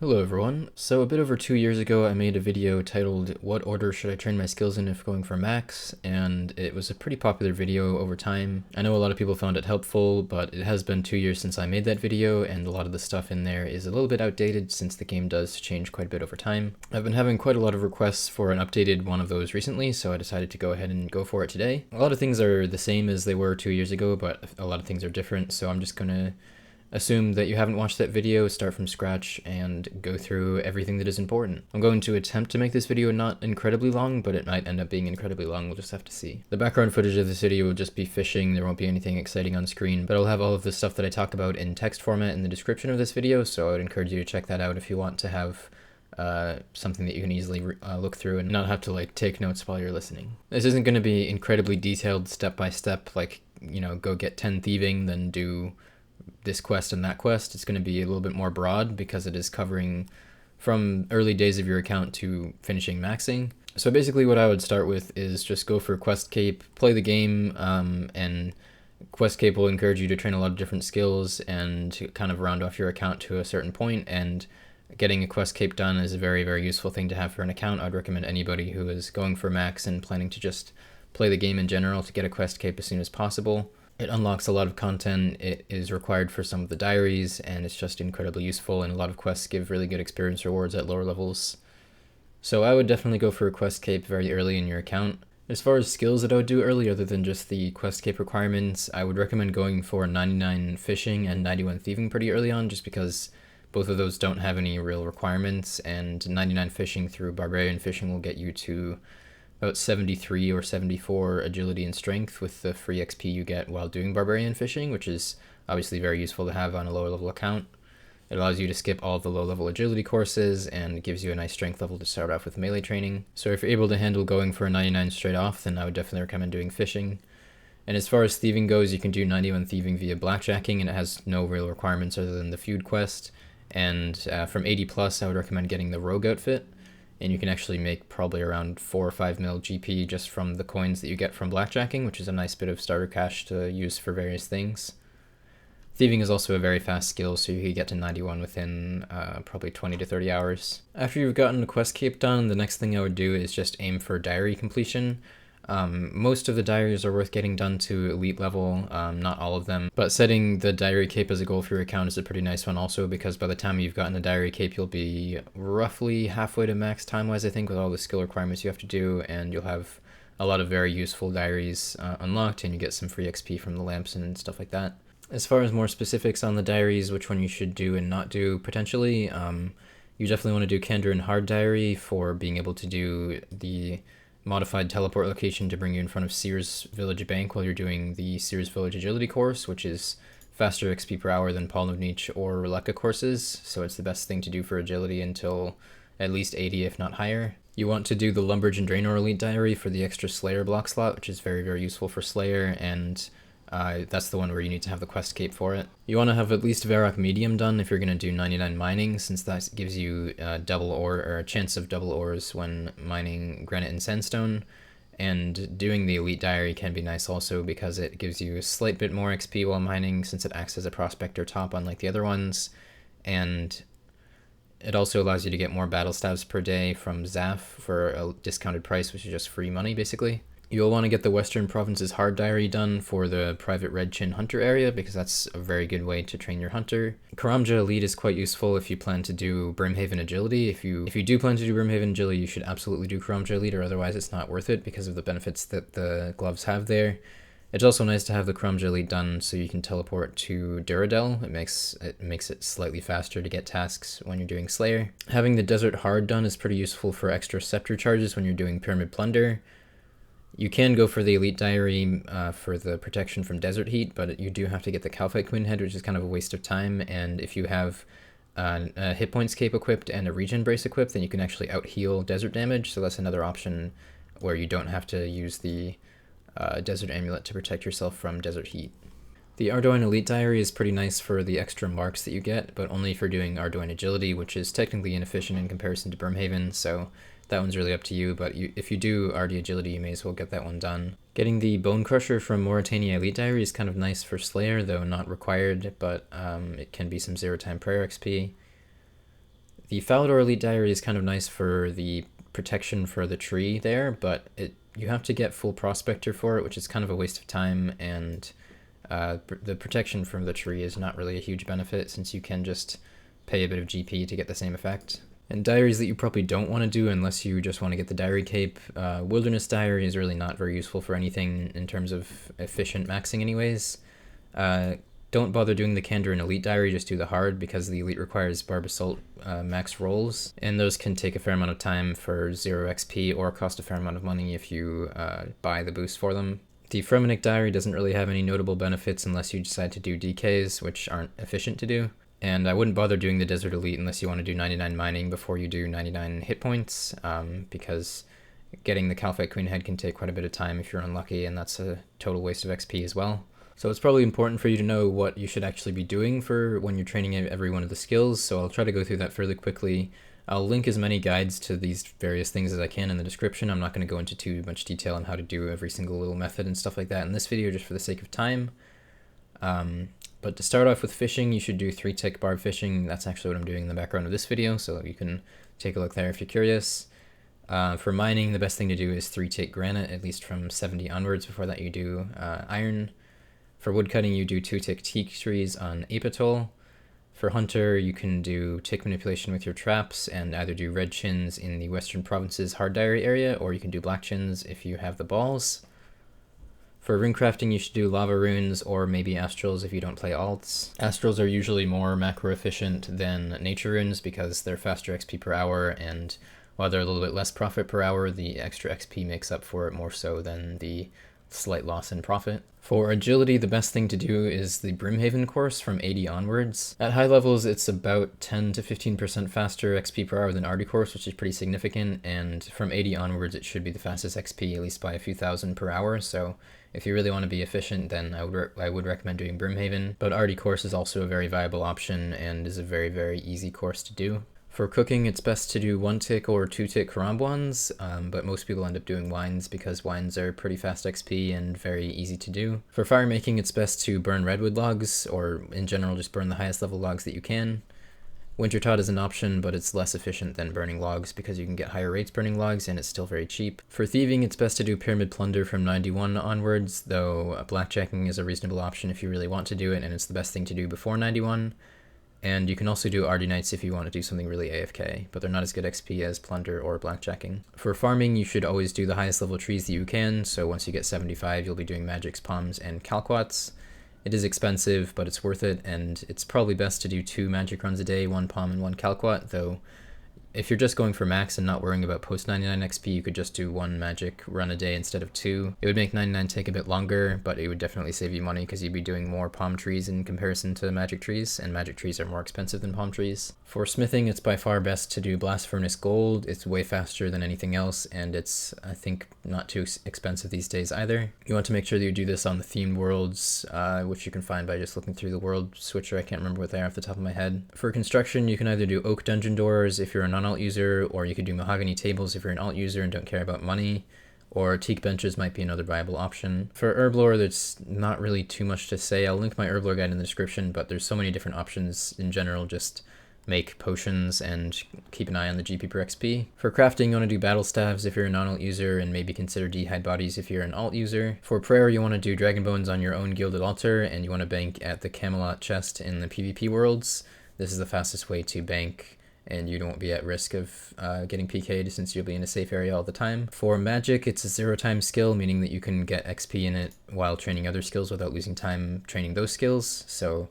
Hello everyone. So a bit over 2 years ago I made a video titled "What order should I train my skills in if going for max?" and it was a pretty popular video over time. I know a lot of people found it helpful, but it has been 2 years since I made that video and a lot of the stuff in there is a little bit outdated since the game does change quite a bit over time. I've been having quite a lot of requests for an updated one of those recently, so I decided to go ahead and go for it today. A lot of things are the same as they were 2 years ago, but a lot of things are different, so I'm just gonna assume that you haven't watched that video, start from scratch, and go through everything that is important. I'm going to attempt to make this video not incredibly long, but it might end up being incredibly long, we'll just have to see. The background footage of this video will just be fishing, there won't be anything exciting on screen, but I'll have all of the stuff that I talk about in text format in the description of this video, so I would encourage you to check that out if you want to have something that you can easily look through and not have to like take notes while you're listening. This isn't going to be incredibly detailed step by step, like, you know, go get 10 thieving, then do this quest and that quest. It's going to be a little bit more broad because it is covering from early days of your account to finishing maxing. So basically what I would start with is just go for quest cape, play the game, and quest cape will encourage you to train a lot of different skills and to kind of round off your account to a certain point, and getting a quest cape done is a very, very useful thing to have for an account. I'd recommend anybody who is going for max and planning to just play the game in general to get a quest cape as soon as possible. It unlocks a lot of content, it is required for some of the diaries, and it's just incredibly useful, and a lot of quests give really good experience rewards at lower levels. So I would definitely go for a quest cape very early in your account. As far as skills that I would do early, other than just the quest cape requirements, I would recommend going for 99 fishing and 91 thieving pretty early on, just because both of those don't have any real requirements, and 99 fishing through barbarian fishing will get you to about 73 or 74 agility and strength with the free XP you get while doing barbarian fishing, which is obviously very useful to have on a lower level account. It allows you to skip all of the low level agility courses and gives you a nice strength level to start off with melee training. So if you're able to handle going for a 99 straight off, then I would definitely recommend doing fishing. And as far as thieving goes, you can do 91 thieving via blackjacking, and it has no real requirements other than the feud quest. And from 80 plus, I would recommend getting the rogue outfit. And you can actually make probably around 4 or 5 mil GP just from the coins that you get from blackjacking, which is a nice bit of starter cash to use for various things. Thieving is also a very fast skill, so you can get to 91 within probably 20 to 30 hours. After you've gotten the quest cape done, the next thing I would do is just aim for diary completion. Most of the diaries are worth getting done to elite level, not all of them, but setting the diary cape as a goal for your account is a pretty nice one also, because by the time you've gotten the diary cape you'll be roughly halfway to max time-wise, I think, with all the skill requirements you have to do, and you'll have a lot of very useful diaries unlocked, and you get some free XP from the lamps and stuff like that. As far as more specifics on the diaries, which one you should do and not do potentially, you definitely want to do Candor and Hard Diary for being able to do the modified teleport location to bring you in front of Sears Village Bank while you're doing the Sears Village Agility course, which is faster XP per hour than Paul of Nietzsche or Relecta courses, so it's the best thing to do for agility until at least 80 if not higher. You want to do the Lumbridge and Draenor Elite Diary for the extra Slayer block slot, which is very, very useful for Slayer, and that's the one where you need to have the quest cape for it. You want to have at least Varrock Medium done if you're going to do 99 mining, since that gives you double ore, or a chance of double ores when mining granite and sandstone. And doing the Elite Diary can be nice also because it gives you a slight bit more XP while mining, since it acts as a prospector top unlike the other ones. And it also allows you to get more battle stabs per day from Zaf for a discounted price, which is just free money basically. You'll want to get the Western Provinces Hard Diary done for the Private Red Chin Hunter area, because that's a very good way to train your hunter. Karamja Elite is quite useful if you plan to do Brimhaven Agility. If you do plan to do Brimhaven Agility, you should absolutely do Karamja Elite, or otherwise it's not worth it because of the benefits that the gloves have there. It's also nice to have the Karamja Elite done so you can teleport to Duradel. It makes it slightly faster to get tasks when you're doing Slayer. Having the Desert Hard done is pretty useful for extra scepter charges when you're doing Pyramid Plunder. You can go for the Elite Diary for the protection from desert heat, but you do have to get the Calphite Queen head, which is kind of a waste of time, and if you have a hit points cape equipped and a regen brace equipped, then you can actually out-heal desert damage, so that's another option where you don't have to use the desert amulet to protect yourself from desert heat. The Ardoin Elite Diary is pretty nice for the extra marks that you get, but only for doing Ardoin Agility, which is technically inefficient in comparison to Brimhaven, so that one's really up to you, but if you do RD Agility, you may as well get that one done. Getting the Bone Crusher from Mauritania Elite Diary is kind of nice for Slayer, though not required, but it can be some 0-time prayer XP. The Falador Elite Diary is kind of nice for the protection for the tree there, but you have to get full Prospector for it, which is kind of a waste of time, and the protection from the tree is not really a huge benefit since you can just pay a bit of GP to get the same effect. And diaries that you probably don't want to do unless you just want to get the diary cape, Wilderness Diary is really not very useful for anything in terms of efficient maxing anyways. Don't bother doing the Candor and Elite Diary, just do the hard, because the Elite requires Barb Assault max rolls, and those can take a fair amount of time for 0 XP or cost a fair amount of money if you buy the boost for them. The Fremenic Diary doesn't really have any notable benefits unless you decide to do DKs, which aren't efficient to do. And I wouldn't bother doing the Desert Elite unless you want to do 99 mining before you do 99 hit points, because getting the Calphite Queen head can take quite a bit of time if you're unlucky, and that's a total waste of XP as well. So it's probably important for you to know what you should actually be doing for when you're training every one of the skills, so I'll try to go through that fairly quickly. I'll link as many guides to these various things as I can in the description. I'm not going to go into too much detail on how to do every single little method and stuff like that in this video, just for the sake of time. But to start off with fishing, you should do 3-tick barb fishing. That's actually what I'm doing in the background of this video, so you can take a look there if you're curious. For mining, the best thing to do is 3-tick granite, at least from 70 onwards. Before that you do iron. For woodcutting, you do 2-tick teak trees on Apatol. For hunter, you can do tick manipulation with your traps and either do red chins in the Western Provinces hard diary area, or you can do black chins if you have the balls. For rune crafting, you should do lava runes or maybe astrals if you don't play alts. Astrals are usually more macro efficient than nature runes because they're faster XP per hour, and while they're a little bit less profit per hour, the extra XP makes up for it more so than the slight loss in profit. For agility, the best thing to do is the Brimhaven course from 80 onwards. At high levels, it's about 10 to 15% faster XP per hour than Arty course, which is pretty significant, and from 80 onwards, it should be the fastest XP, at least by a few thousand per hour, so if you really want to be efficient, then I would recommend doing Brimhaven, but Arty course is also a very viable option and is a very, very easy course to do. For cooking, it's best to do 1-tick or 2-tick Karambwans, but most people end up doing wines because wines are pretty fast XP and very easy to do. For fire making, it's best to burn redwood logs, or in general just burn the highest level logs that you can. Wintertot is an option, but it's less efficient than burning logs because you can get higher rates burning logs and it's still very cheap. For thieving, it's best to do Pyramid Plunder from 91 onwards, though blackjacking is a reasonable option if you really want to do it, and it's the best thing to do before 91. And you can also do Arty Nights if you want to do something really AFK, but they're not as good XP as Plunder or Blackjacking. For farming, you should always do the highest level trees that you can, so once you get 75, you'll be doing Magics, Palms, and Calquats. It is expensive, but it's worth it, and it's probably best to do 2 magic runs a day, 1 Palm and 1 Calquat, though if you're just going for max and not worrying about post 99 XP, you could just do 1 magic run a day instead of 2. It would make 99 take a bit longer, but it would definitely save you money because you'd be doing more palm trees in comparison to magic trees, and magic trees are more expensive than palm trees. For smithing, it's by far best to do Blast Furnace Gold. It's way faster than anything else, and it's, I think, not too expensive these days either. You want to make sure that you do this on the themed worlds, which you can find by just looking through the world switcher. I can't remember what they are off the top of my head. For construction, you can either do oak dungeon doors if you're a non-alt user, or you could do mahogany tables if you're an alt user and don't care about money, or teak benches might be another viable option. For herb lore, there's not really too much to say. I'll link my herb lore guide in the description, but there's so many different options in general. Just make potions and keep an eye on the GP per XP. For crafting, you want to do battle staves if you're a non-alt user, and maybe consider d'hide bodies if you're an alt user. For prayer, you want to do dragon bones on your own gilded altar, and you want to bank at the Camelot chest in the PvP worlds. This is the fastest way to bank, and you don't be at risk of getting PK'd since you'll be in a safe area all the time. For magic, it's a 0-time skill, meaning that you can get XP in it while training other skills without losing time training those skills. So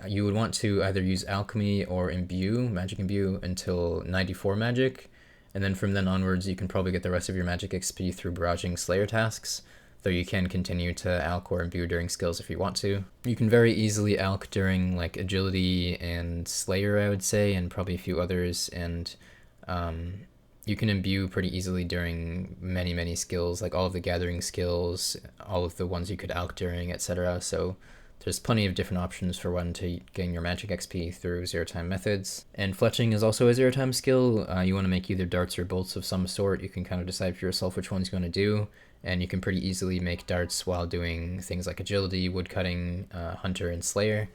you would want to either use alchemy or imbue, magic imbue, until 94 magic, and then from then onwards you can probably get the rest of your magic XP through barraging slayer tasks, though you can continue to alch or imbue during skills if you want to. You can very easily alch during like agility and slayer, I would say, and probably a few others, and you can imbue pretty easily during many skills, like all of the gathering skills, all of the ones you could alch during, etc. So there's plenty of different options for when to gain your magic XP through 0-time methods. And fletching is also a 0-time skill. You want to make either darts or bolts of some sort. You can kind of decide for yourself which ones you want to do, and you can pretty easily make darts while doing things like agility, woodcutting, hunter, and slayer.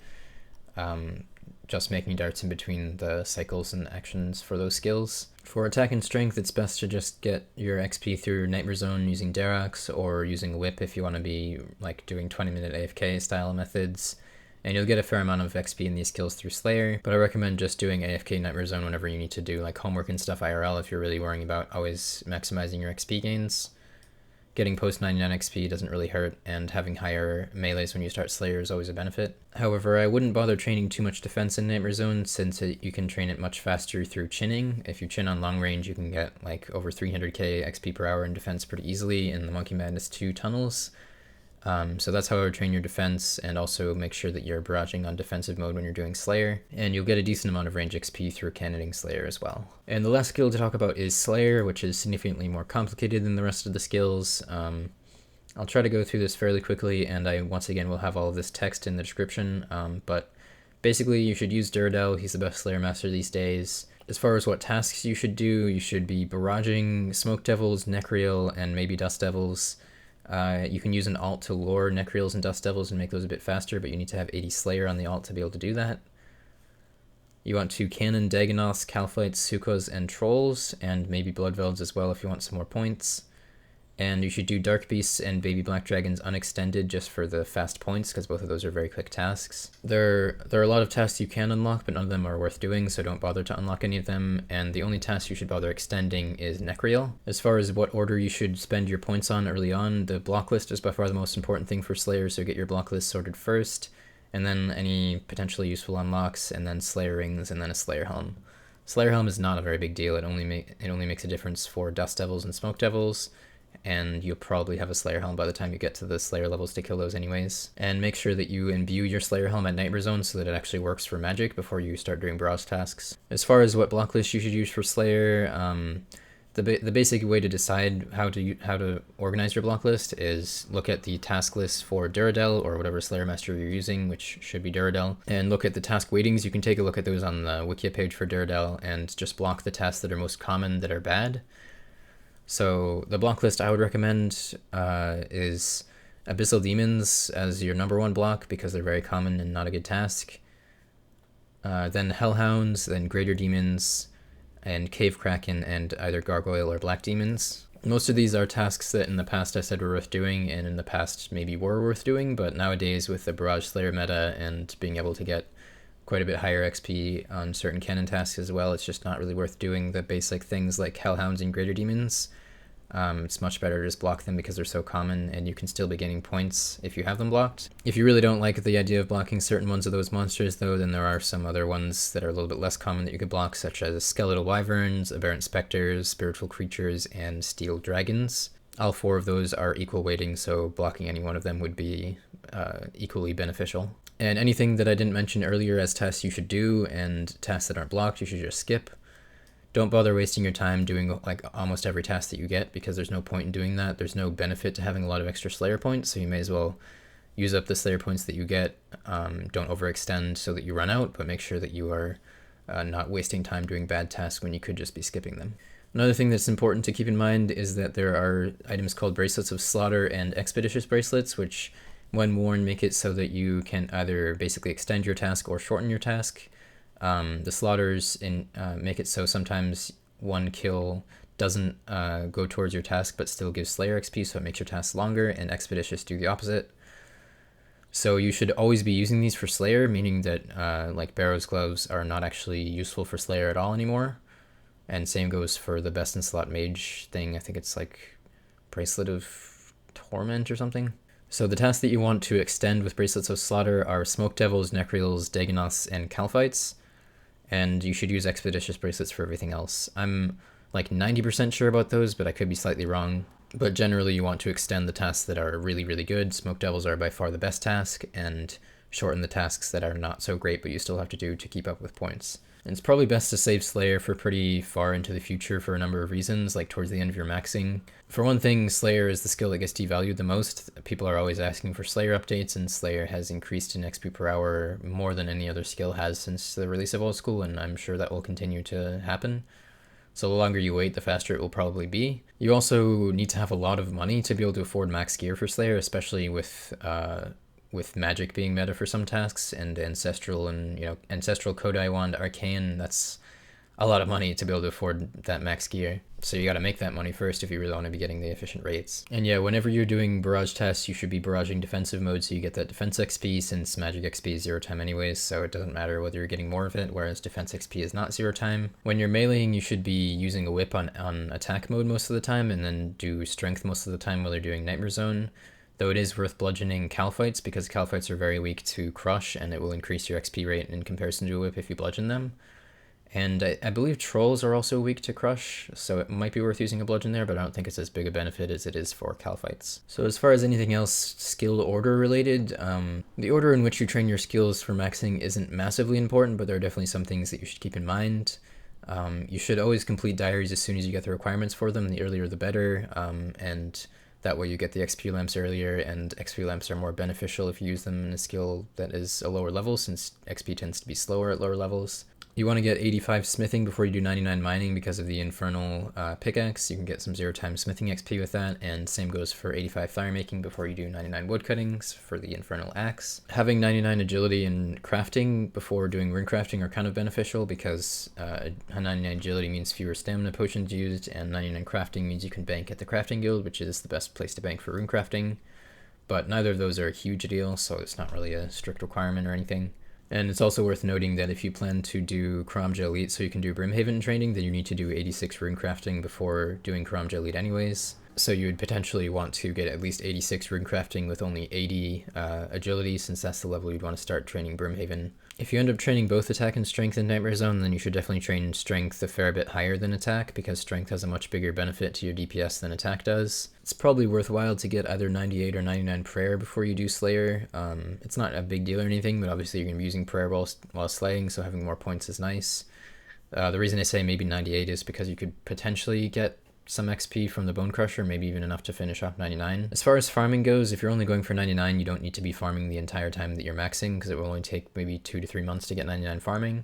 just making darts in between the cycles and actions for those skills. For attack and strength, it's best to just get your XP through Nightmare Zone using Darax, or using Whip if you want to be like doing 20-minute AFK style methods. And you'll get a fair amount of XP in these skills through Slayer, but I recommend just doing AFK Nightmare Zone whenever you need to do like homework and stuff IRL if you're really worrying about always maximizing your XP gains. Getting post 99 XP doesn't really hurt, and having higher melees when you start Slayer is always a benefit. However, I wouldn't bother training too much defense in Nightmare Zone, since you can train it much faster through chinning. If you chin on long range, you can get like over 300k XP per hour in defense pretty easily in the Monkey Madness 2 tunnels. So that's how I would train your defense, and also make sure that you're barraging on defensive mode when you're doing Slayer, and you'll get a decent amount of range XP through cannoning Slayer as well. And the last skill to talk about is Slayer, which is significantly more complicated than the rest of the skills. I'll try to go through this fairly quickly, and I once again will have all of this text in the description, but basically you should use Duradel. He's the best Slayer master these days. As far as what tasks you should do, you should be barraging Smoke Devils, Necreal, and maybe Dust Devils. You can use an alt to lure Necreals and Dust Devils and make those a bit faster, but you need to have 80 Slayer on the alt to be able to do that. You want to cannon Dagonoths, Calphites, Sukos, and Trolls, and maybe Bloodvelds as well if you want some more points. And you should do Dark Beasts and Baby Black Dragons unextended just for the fast points, because both of those are very quick tasks. There are a lot of tasks you can unlock, but none of them are worth doing, so don't bother to unlock any of them, and the only task you should bother extending is Necreal. As far as what order you should spend your points on early on, the blocklist is by far the most important thing for Slayer, so get your blocklist sorted first, and then any potentially useful unlocks, and then Slayer rings, and then a Slayer helm. Slayer helm is not a very big deal. It only makes a difference for Dust Devils and Smoke Devils, and you'll probably have a Slayer Helm by the time you get to the Slayer levels to kill those anyways. And make sure that you imbue your Slayer Helm at Nightmare Zone so that it actually works for magic before you start doing barrage tasks. As far as what blocklist you should use for Slayer, the basic way to decide how to organize your blocklist is look at the task list for Duradel, or whatever Slayer Master you're using, which should be Duradel, and look at the task weightings. You can take a look at those on the Wikia page for Duradel, and just block the tasks that are most common that are bad. So the block list I would recommend is Abyssal Demons as your #1 block, because they're very common and not a good task. Then Hellhounds, then Greater Demons, and Cave Kraken, and either Gargoyle or Black Demons. Most of these are tasks that in the past I said were worth doing, and in the past maybe were worth doing, but nowadays with the Barrage Slayer meta and being able to get quite a bit higher XP on certain cannon tasks as well, it's just not really worth doing the basic things like Hellhounds and Greater Demons. It's much better to just block them because they're so common, and you can still be getting points if you have them blocked. If you really don't like the idea of blocking certain ones of those monsters though, then there are some other ones that are a little bit less common that you could block, such as Skeletal Wyverns, Aberrant Specters, Spiritual Creatures, and Steel Dragons. All 4 of those are equal weighting, so blocking any one of them would be equally beneficial. And anything that I didn't mention earlier as tasks you should do, and tasks that aren't blocked, you should just skip. Don't bother wasting your time doing like almost every task that you get, because there's no point in doing that. There's no benefit to having a lot of extra Slayer points, so you may as well use up the Slayer points that you get. Don't overextend so that you run out, but make sure that you are not wasting time doing bad tasks when you could just be skipping them. Another thing that's important to keep in mind is that there are items called Bracelets of Slaughter and Expeditious Bracelets, which when worn make it so that you can either basically extend your task or shorten your task. The slaughters make it so sometimes one kill doesn't go towards your task but still gives Slayer XP, so it makes your tasks longer, and Expeditious do the opposite. So you should always be using these for Slayer, meaning that like Barrow's Gloves are not actually useful for Slayer at all anymore. And same goes for the Best in Slot Mage thing. I think it's like Bracelet of Torment or something. So the tasks that you want to extend with Bracelets of Slaughter are Smoke Devils, Necreals, Dagonoths, and Calphites. And you should use Expeditious Bracelets for everything else. I'm like 90% sure about those, but I could be slightly wrong. But generally you want to extend the tasks that are really, really good. Smoke Devils are by far the best task, and shorten the tasks that are not so great but you still have to do to keep up with points. And it's probably best to save Slayer for pretty far into the future for a number of reasons, like towards the end of your maxing. For one thing, Slayer is the skill that gets devalued the most. People are always asking for Slayer updates, and Slayer has increased in XP per hour more than any other skill has since the release of Old School, and I'm sure that will continue to happen. So the longer you wait, the faster it will probably be. You also need to have a lot of money to be able to afford max gear for Slayer, especially with with magic being meta for some tasks, and ancestral and, you know, ancestral, Kodai wand, arcane, that's a lot of money to be able to afford that max gear. So you got to make that money first if you really want to be getting the efficient rates. And yeah, whenever you're doing barrage tests, you should be barraging defensive mode so you get that defense XP, since magic XP is 0 time anyways, so it doesn't matter whether you're getting more of it, whereas defense XP is not 0 time. When you're meleeing, you should be using a whip on attack mode most of the time, and then do strength most of the time while you're doing Nightmare Zone. Though it is worth bludgeoning Calfights, because Calfights are very weak to crush, and it will increase your XP rate in comparison to a whip if you bludgeon them. And I believe trolls are also weak to crush, so it might be worth using a bludgeon there, but I don't think it's as big a benefit as it is for Calfights. So as far as anything else skill order related, the order in which you train your skills for maxing isn't massively important, but there are definitely some things that you should keep in mind. You should always complete diaries as soon as you get the requirements for them. The earlier the better, and that way you get the XP lamps earlier, and XP lamps are more beneficial if you use them in a skill that is a lower level, since XP tends to be slower at lower levels. You want to get 85 smithing before you do 99 mining because of the infernal pickaxe. You can get some 0 time smithing XP with that, and same goes for 85 fire making before you do 99 wood cuttings for the infernal axe. Having 99 agility and crafting before doing rune crafting are kind of beneficial, because 99 agility means fewer stamina potions used, and 99 crafting means you can bank at the crafting guild, which is the best place to bank for rune crafting. But neither of those are a huge deal, so it's not really a strict requirement or anything. And it's also worth noting that if you plan to do Karamja Elite so you can do Brimhaven training, then you need to do 86 rune crafting before doing Karamja Elite anyways. So you would potentially want to get at least 86 rune crafting with only 80 agility, since that's the level you'd want to start training Brimhaven. If you end up training both attack and strength in Nightmare Zone, then you should definitely train strength a fair bit higher than attack, because strength has a much bigger benefit to your DPS than attack does. It's probably worthwhile to get either 98 or 99 prayer before you do Slayer. It's not a big deal or anything, but obviously you're going to be using prayer while slaying, so having more points is nice. The reason I say maybe 98 is because you could potentially get some XP from the Bone Crusher, maybe even enough to finish off 99. As far as farming goes, if you're only going for 99, you don't need to be farming the entire time that you're maxing, because it will only take maybe 2 to 3 months to get 99 farming.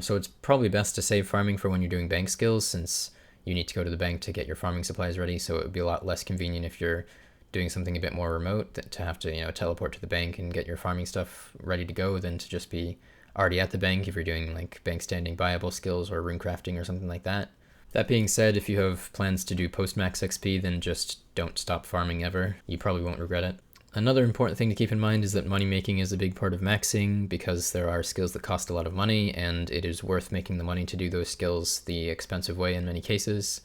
So it's probably best to save farming for when you're doing bank skills, since you need to go to the bank to get your farming supplies ready, so it would be a lot less convenient if you're doing something a bit more remote to have to, you know, teleport to the bank and get your farming stuff ready to go, than to just be already at the bank if you're doing like bank standing buyable skills or rune crafting or something like that. That being said, if you have plans to do post-max XP, then just don't stop farming ever. You probably won't regret it. Another important thing to keep in mind is that money making is a big part of maxing, because there are skills that cost a lot of money, and it is worth making the money to do those skills the expensive way in many cases.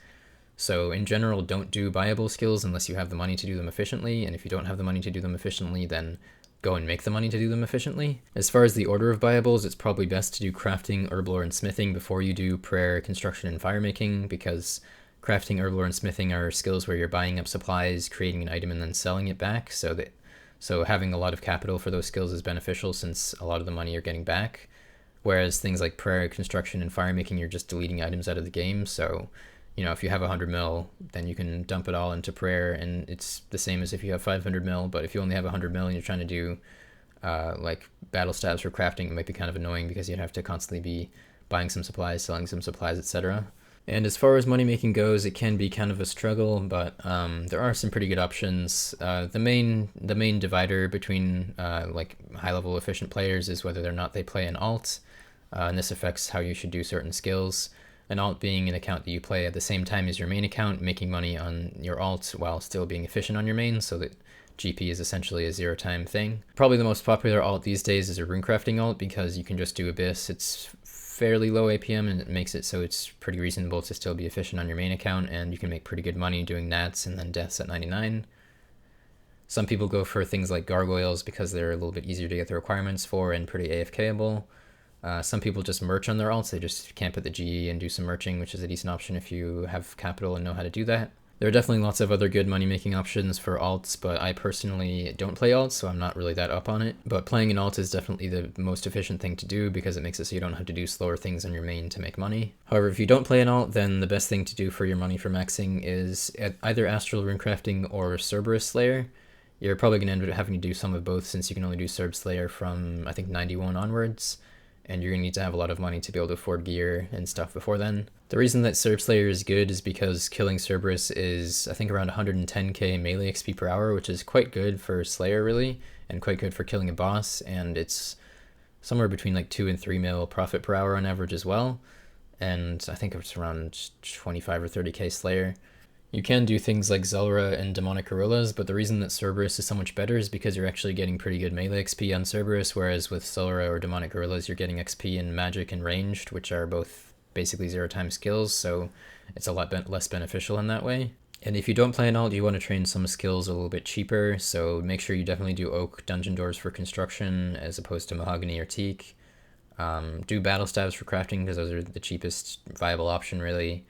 So in general, don't do buyable skills unless you have the money to do them efficiently, and if you don't have the money to do them efficiently, then go and make the money to do them efficiently. As far as the order of buyables, it's probably best to do crafting, herblore, and smithing before you do prayer, construction, and fire making, because crafting, herblore, and smithing are skills where you're buying up supplies, creating an item, and then selling it back. So having a lot of capital for those skills is beneficial, since a lot of the money you're getting back. Whereas things like prayer, construction, and fire making, you're just deleting items out of the game. So, you know, if you have 100 mil, then you can dump it all into prayer, and it's the same as if you have 500 mil. But if you only have 100 mil and you're trying to do like battle stabs for crafting, it might be kind of annoying, because you'd have to constantly be buying some supplies, selling some supplies, etc. And as far as money making goes, it can be kind of a struggle, but there are some pretty good options. The main divider between like high level efficient players is whether or not they play an alt, and this affects how you should do certain skills. An alt being an account that you play at the same time as your main account, making money on your alt while still being efficient on your main, so that GP is essentially a 0 time thing. Probably the most popular alt these days is a runecrafting alt, because you can just do Abyss. It's fairly low APM, and it makes it so it's pretty reasonable to still be efficient on your main account, and you can make pretty good money doing nats and then deaths at 99. Some people go for things like gargoyles because they're a little bit easier to get the requirements for and pretty AFKable. Some people just merch on their alts. They just camp at the GE and do some merching, which is a decent option if you have capital and know how to do that. There are definitely lots of other good money-making options for alts, but I personally don't play alts, so I'm not really that up on it. But playing an alt is definitely the most efficient thing to do, because it makes it so you don't have to do slower things on your main to make money. However, if you don't play an alt, then the best thing to do for your money for maxing is either Astral Runecrafting or Cerb Slayer. You're probably going to end up having to do some of both, since you can only do Cerb Slayer from, I think, 91 onwards. And you're going to need to have a lot of money to be able to afford gear and stuff before then. The reason that Cerb Slayer is good is because killing Cerberus is, I think, around 110k melee XP per hour, which is quite good for Slayer, really. and quite good for killing a boss, and it's somewhere between like 2 and 3 mil profit per hour on average as well, and I think it's around 25 or 30k Slayer. You can do things like Zelra and Demonic Gorillas, but the reason that Cerberus is so much better is because you're actually getting pretty good melee XP on Cerberus, whereas with Zelra or Demonic Gorillas you're getting XP in magic and ranged, which are both basically 0-time skills, so it's a lot less beneficial in that way. And if you don't play an alt, you want to train some skills a little bit cheaper, so make sure you definitely do oak dungeon doors for construction as opposed to mahogany or teak. Do battle stabs for crafting because those are the cheapest viable option really.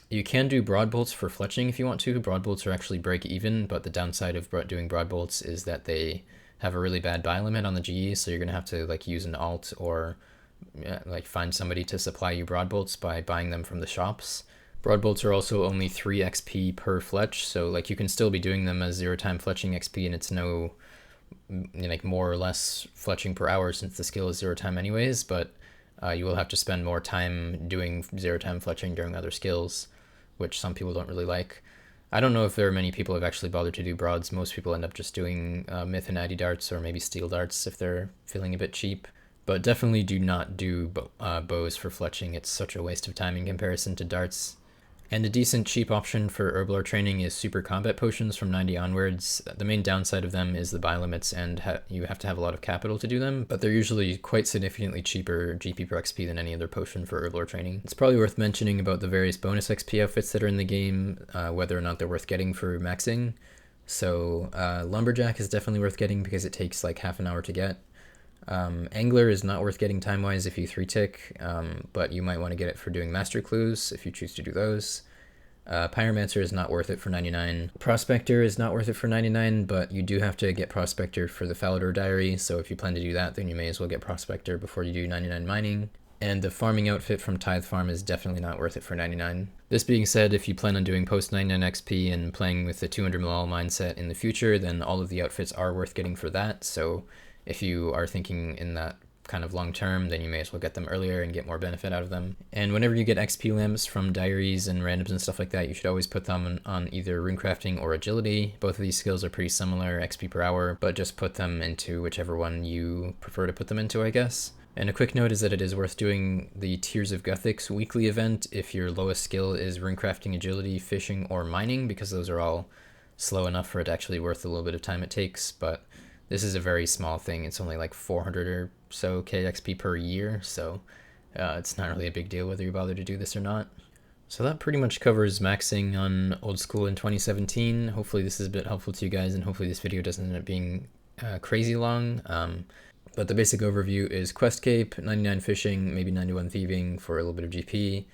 You can do broad bolts for fletching if you want to. Broad bolts are actually break even, but the downside of doing broad bolts is that they have a really bad buy limit on the GE, so you're gonna have to like use an alt or like find somebody to supply you broad bolts by buying them from the shops. Broad bolts are also only 3 XP per fletch, so like you can still be doing them as 0-time fletching XP, and it's no like more or less fletching per hour since the skill is 0-time anyways, but you will have to spend more time doing 0-time fletching during other skills, which some people don't really like. I don't know if there are many people who have actually bothered to do broads. Most people end up just doing myth and addy darts or maybe steel darts if they're feeling a bit cheap. But definitely do not do bows for fletching. It's such a waste of time in comparison to darts. And a decent cheap option for herblore training is super combat potions from 90 onwards. The main downside of them is the buy limits, and you have to have a lot of capital to do them, but they're usually quite significantly cheaper GP per XP than any other potion for herblore training. It's probably worth mentioning about the various bonus XP outfits that are in the game, whether or not they're worth getting for maxing. So Lumberjack is definitely worth getting because it takes like half an hour to get. Angler is not worth getting time-wise if you 3-tick, but you might want to get it for doing master clues if you choose to do those. Pyromancer is not worth it for 99. Prospector is not worth it for 99, but you do have to get Prospector for the Falador Diary, so if you plan to do that, then you may as well get Prospector before you do 99 mining. And the farming outfit from Tithe Farm is definitely not worth it for 99. This being said, if you plan on doing post 99 XP and playing with the 200 ml mindset in the future, then all of the outfits are worth getting for that, so if you are thinking in that kind of long term, then you may as well get them earlier and get more benefit out of them. And whenever you get XP lamps from diaries and randoms and stuff like that, you should always put them on either runecrafting or agility. Both of these skills are pretty similar XP per hour, but just put them into whichever one you prefer to put them into, I guess. And a quick note is that it is worth doing the Tears of Guthix weekly event if your lowest skill is runecrafting, agility, fishing, or mining, because those are all slow enough for it actually worth the little bit of time it takes, but this is a very small thing. It's only like 400 or so KXP per year, so it's not really a big deal whether you bother to do this or not. So that pretty much covers maxing on Old School in 2017. Hopefully this is a bit helpful to you guys, and hopefully this video doesn't end up being crazy long. But the basic overview is Quest Cape, 99 Fishing, maybe 91 Thieving for a little bit of GP,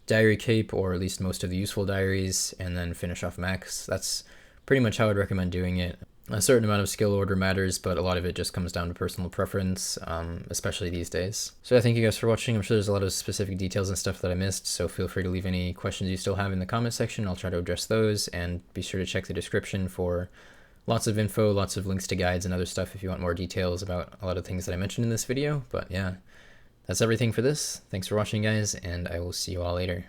Diary Cape, or at least most of the useful diaries, and then finish off max. That's pretty much how I'd recommend doing it. A certain amount of skill order matters, but a lot of it just comes down to personal preference, especially these days. So thank you guys for watching. I'm sure there's a lot of specific details and stuff that I missed, so feel free to leave any questions you still have in the comment section. I'll try to address those, and be sure to check the description for lots of info, lots of links to guides and other stuff if you want more details about a lot of things that I mentioned in this video. But yeah, that's everything for this. Thanks for watching, guys, and I will see you all later.